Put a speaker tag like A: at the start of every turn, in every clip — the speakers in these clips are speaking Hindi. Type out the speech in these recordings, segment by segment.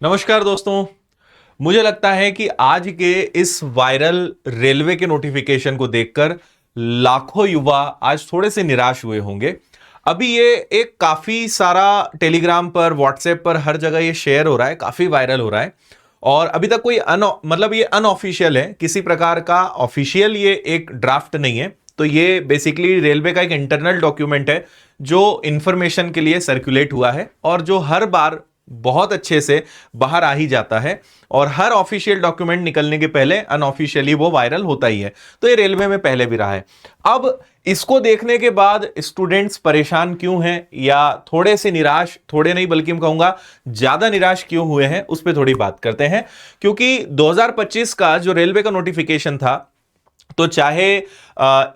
A: नमस्कार दोस्तों। मुझे लगता है कि आज के इस वायरल रेलवे के नोटिफिकेशन को देखकर लाखों युवा आज थोड़े से निराश हुए होंगे। अभी ये एक काफी सारा टेलीग्राम पर, व्हाट्सएप पर, हर जगह ये शेयर हो रहा है, काफी वायरल हो रहा है। और अभी तक कोई मतलब ये अनऑफिशियल है, किसी प्रकार का ऑफिशियल ये एक ड्राफ्ट नहीं है। तो ये बेसिकली रेलवे का एक इंटरनल डॉक्यूमेंट है जो इंफॉर्मेशन के लिए सर्कुलेट हुआ है और जो हर बार बहुत अच्छे से बाहर आ ही जाता है। और हर ऑफिशियल डॉक्यूमेंट निकलने के पहले अनऑफिशियली वो वायरल होता ही है। तो ये रेलवे में पहले भी रहा है। अब इसको देखने के बाद स्टूडेंट्स परेशान क्यों हैं, या थोड़े से निराश, थोड़े नहीं बल्कि मैं कहूंगा ज्यादा निराश क्यों हुए हैं, उस पर थोड़ी बात करते हैं। क्योंकि 2025 का जो रेलवे का नोटिफिकेशन था, तो चाहे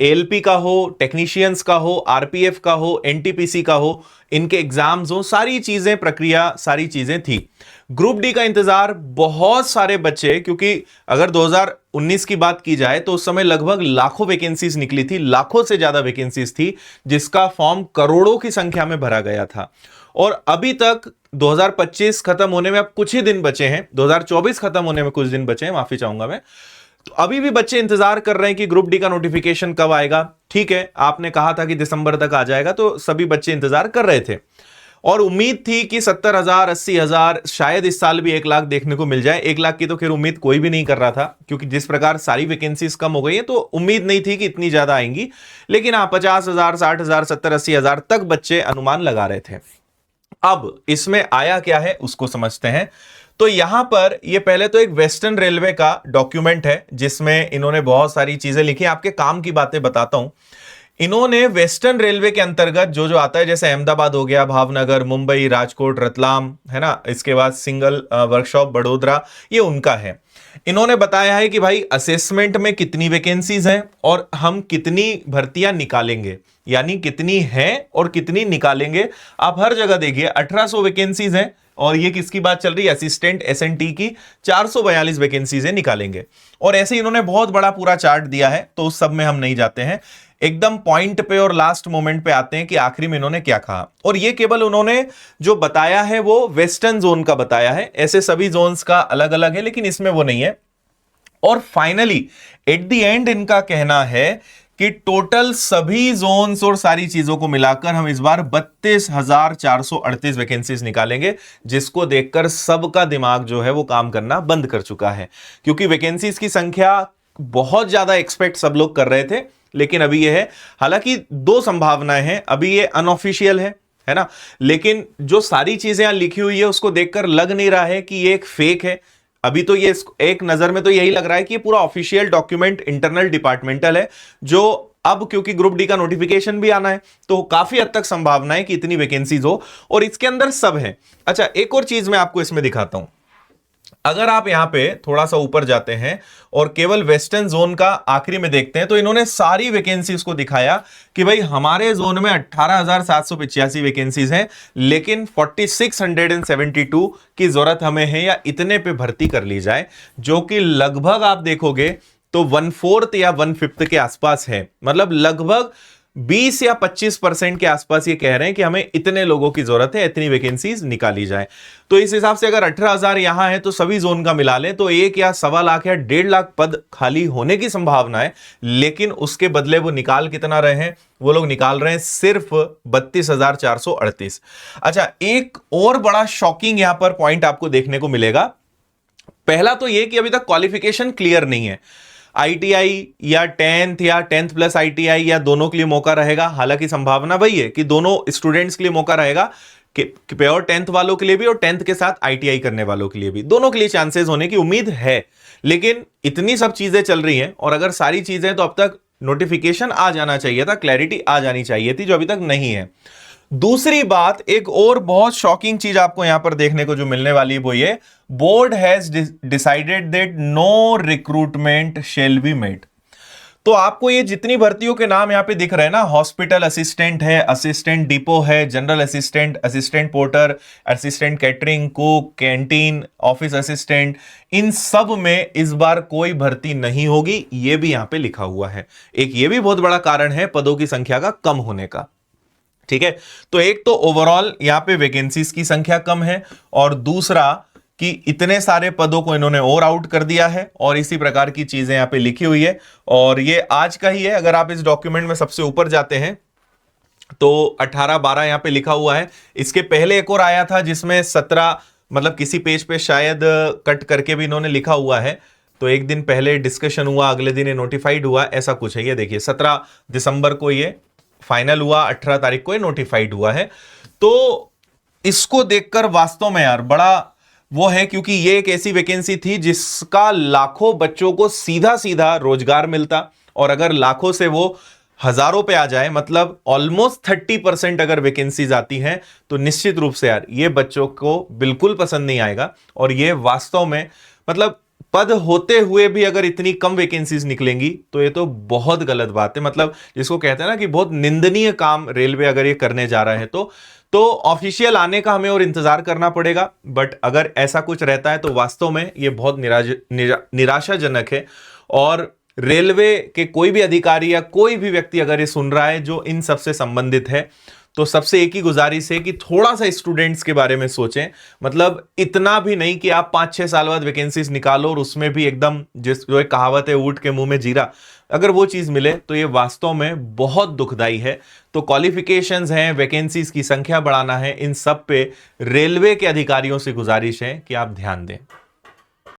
A: एएलपी का हो, टेक्नीशियंस का हो, आरपीएफ का हो, एनटीपीसी का हो, इनके एग्जाम्स हो, सारी चीजें, प्रक्रिया, सारी चीजें थी। ग्रुप डी का इंतजार बहुत सारे बच्चे, क्योंकि अगर 2019 की बात की जाए तो उस समय लगभग लाखों वैकेंसीज निकली थी, लाखों से ज्यादा वैकेंसीज थी, जिसका फॉर्म करोड़ों की संख्या में भरा गया था। और अभी तक 2025 खत्म होने में अब कुछ ही दिन बचे हैं, 2024 खत्म होने में कुछ दिन बचे हैं, माफी चाहूंगा मैं। तो अभी भी बच्चे इंतजार कर रहे हैं कि ग्रुप डी का नोटिफिकेशन कब आएगा। ठीक है, आपने कहा था कि दिसंबर तक आ जाएगा, तो सभी बच्चे इंतजार कर रहे थे और उम्मीद थी कि 70,000, 80,000, शायद इस साल भी 1 लाख देखने को मिल जाए। 1 लाख की तो खैर उम्मीद कोई भी नहीं कर रहा था, क्योंकि जिस प्रकार सारी वैकेंसीज कम हो गई है, तो उम्मीद नहीं थी कि इतनी ज्यादा आएंगी। लेकिन हाँ, 50,000, 60,000, 70-80,000 तक बच्चे अनुमान लगा रहे थे। अब इसमें आया क्या है उसको समझते हैं। तो यहां पर ये पहले तो एक वेस्टर्न रेलवे का डॉक्यूमेंट है जिसमें इन्होंने बहुत सारी चीजें लिखी। आपके काम की बातें बताता हूं। इन्होंने वेस्टर्न रेलवे के अंतर्गत जो जो आता है, जैसे अहमदाबाद हो गया, भावनगर, मुंबई, राजकोट, रतलाम, है ना, इसके बाद सिंगल वर्कशॉप बड़ोदरा, ये उनका है। इन्होंने बताया है कि भाई असेसमेंट में कितनी वैकेंसीज हैं और हम कितनी भर्तियां निकालेंगे, यानी कितनी हैं और कितनी निकालेंगे। आप हर जगह देखिए 1800 वैकेंसीज हैं, और ये किसकी बात चल रही है, असिस्टेंट एसएनटी की 442 वैकेंसीज निकालेंगे। और ऐसे इन्होंने बहुत बड़ा पूरा चार्ट दिया है, तो उस सब में हम नहीं जाते हैं, एकदम पॉइंट पे और लास्ट मोमेंट पे आते हैं कि आखिरी में इन्होंने क्या कहा। और ये केवल उन्होंने जो बताया है वो वेस्टर्न जोन का बताया है, ऐसे सभी जोन्स का अलग अलग है, लेकिन इसमें वो नहीं है। और फाइनली एट द एंड इनका कहना है कि टोटल सभी जोन्स और सारी चीजों को मिलाकर हम इस बार 32,438 वैकेंसीज निकालेंगे, जिसको देखकर सबका दिमाग जो है वो काम करना बंद कर चुका है। क्योंकि वैकेंसीज की संख्या बहुत ज्यादा एक्सपेक्ट सब लोग कर रहे थे, लेकिन अभी यह है, हालांकि दो संभावनाएं हैं, अभी ये अनऑफिशियल है ना, लेकिन जो सारी चीजें यहां लिखी हुई है उसको देखकर लग नहीं रहा है कि ये एक फेक है। अभी तो ये एक नजर में तो यही लग रहा है कि ये पूरा ऑफिशियल डॉक्यूमेंट इंटरनल डिपार्टमेंटल है, जो अब क्योंकि ग्रुप डी का नोटिफिकेशन भी आना है, तो काफी हद तक संभावना है कि इतनी वैकेंसीज हो और इसके अंदर सब है। अच्छा, एक और चीज मैं आपको इसमें दिखाता हूं। अगर आप यहां पे थोड़ा सा ऊपर जाते हैं और केवल वेस्टर्न जोन का आखिरी में देखते हैं, तो इन्होंने सारी वैकेंसीज को दिखाया कि भाई हमारे जोन में 18,785 वैकेंसीज हैं, लेकिन 4672 की जरूरत हमें है, या इतने पे भर्ती कर ली जाए, जो कि लगभग आप देखोगे तो 1/4 या 1/5 के आसपास है। मतलब लगभग 20 या 25% के आसपास ये कह रहे हैं कि हमें इतने लोगों की जरूरत है, इतनी वैकेंसीज निकाली जाए। तो इस हिसाब से अगर 18,000 यहां है तो सभी जोन का मिला लें तो 1 या 1.25 लाख या 1.5 लाख पद खाली होने की संभावना है। लेकिन उसके बदले वो निकाल कितना रहे हैं, वो लोग निकाल रहे हैं सिर्फ 32,438। अच्छा, एक और बड़ा शॉकिंग यहां पर पॉइंट आपको देखने को मिलेगा। पहला तो यह कि अभी तक क्वालिफिकेशन क्लियर नहीं है। आईटीआई या 10th या 10th प्लस आईटीआई या दोनों के लिए मौका रहेगा। हालांकि संभावना वही है कि दोनों स्टूडेंट्स के लिए मौका रहेगा, कि प्योर 10th वालों के लिए भी और 10th के साथ आईटीआई करने वालों के लिए भी, दोनों के लिए चांसेस होने की उम्मीद है। लेकिन इतनी सब चीजें चल रही हैं, और अगर सारी चीजें, तो अब तक नोटिफिकेशन आ जाना चाहिए था, क्लैरिटी आ जानी चाहिए थी, जो अभी तक नहीं है। दूसरी बात, एक और बहुत शॉकिंग चीज आपको यहां पर देखने को जो मिलने वाली है वो ये, board has decided that no recruitment shall be made. तो आपको ये जितनी भर्तियों के नाम यहां पे दिख रहे हैं ना, हॉस्पिटल असिस्टेंट है, असिस्टेंट डिपो है, general assistant, assistant porter, assistant catering, cook, canteen, office assistant, इन सब में इस बार कोई भर्ती नहीं होगी, ये भी यहां पे लिखा हुआ है। एक ये भी बहुत बड़ा कारण है पदों की संख्या का कम होने का। ठीक है, तो एक तो ओवरऑल यहां पे वैकेंसीज की संख्या कम है, और दूसरा कि इतने सारे पदों को इन्होंने और आउट कर दिया है और इसी प्रकार की चीजें यहां पे लिखी हुई है। और ये आज का ही है, अगर आप इस डॉक्यूमेंट में सबसे ऊपर जाते हैं तो 18-12 यहां पे लिखा हुआ है। इसके पहले एक और आया था जिसमें 17, मतलब किसी पेज पे शायद कट करके भी इन्होंने लिखा हुआ है। तो एक दिन पहले डिस्कशन हुआ, अगले दिन ये नोटिफाइड हुआ, ऐसा कुछ है। ये देखिए 17 दिसंबर को ये फाइनल हुआ, 18 तारीख को ये नोटिफाइड हुआ है। तो इसको देखकर वास्तव में यार बड़ा वो है, क्योंकि ये एक ऐसी वैकेंसी थी जिसका लाखों बच्चों को सीधा सीधा रोजगार मिलता, और अगर लाखों से वो हजारों पे आ जाए, मतलब ऑलमोस्ट 30% अगर वैकेंसीज आती हैं, तो निश्चित रूप से यार ये बच्चों को बिल्कुल पसंद नहीं आएगा। और ये वास्तव में मतलब पद होते हुए भी अगर इतनी कम वैकेंसीज निकलेंगी तो ये तो बहुत गलत बात है। मतलब जिसको कहते हैं ना कि बहुत निंदनीय काम रेलवे अगर ये करने जा रहा है तो ऑफिशियल आने का हमें और इंतजार करना पड़ेगा। बट अगर ऐसा कुछ रहता है तो वास्तव में ये बहुत निराशाजनक है। और रेलवे के कोई भी अधिकारी या कोई भी व्यक्ति अगर ये सुन रहा है जो इन सबसे संबंधित है, तो सबसे एक ही गुजारिश है कि थोड़ा सा स्टूडेंट्स के बारे में सोचें। मतलब इतना भी नहीं कि आप 5-6 साल बाद वैकेंसीज निकालो और उसमें भी एकदम जो एक कहावत है ऊंट के मुंह में जीरा, अगर वो चीज मिले तो ये वास्तव में बहुत दुखदाई है। तो क्वालिफिकेशंस हैं, वैकेंसीज की संख्या बढ़ाना है, इन सब पे रेलवे के अधिकारियों से गुजारिश है कि आप ध्यान दें।